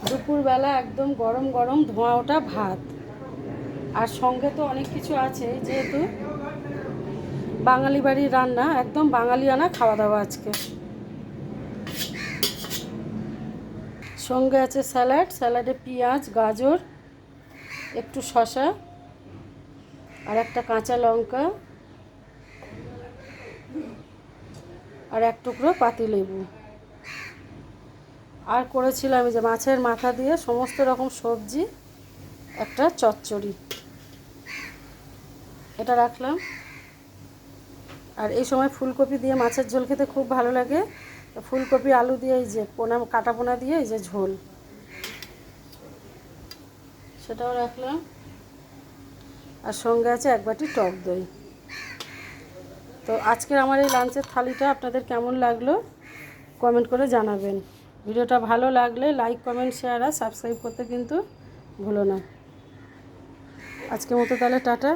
দুপুরবেলা একদম গরম গরম ধোঁয়া ওঠা ভাত, আর সঙ্গে তো অনেক কিছু আছে, যেহেতু বাঙালি বাড়ির রান্না, একদম বাঙালিয়ানা খাওয়া দাওয়া আজকে। সঙ্গে আছে স্যালাড, স্যালাডে পেঁয়াজ, গাজর, একটু শসা, আর একটা কাঁচা লঙ্কা, আর এক টুকরো পাতিলেবু। আর করেছিলাম এই যে মাছের মাথা দিয়ে সমস্ত রকম সবজি, একটা চচ্চড়ি, এটা রাখলাম। আর এই সময় ফুলকপি দিয়ে মাছের ঝোল খেতে খুব ভালো লাগে, তো ফুলকপি আলু দিয়ে এই যে পোনা, কাটা পোনা দিয়ে এই যে ঝোল, সেটাও রাখলাম। আর সঙ্গে আছে এক বাটি টক দই। তো আজকের আমার এই লাঞ্চের থালিটা আপনাদের কেমন লাগলো কমেন্ট করে জানাবেন। ভিডিওটা ভালো লাগলে লাইক, কমেন্ট, শেয়ার আর সাবস্ক্রাইব করতে কিন্তু ভুলো না। আজকের মতো তাহলে টাটা।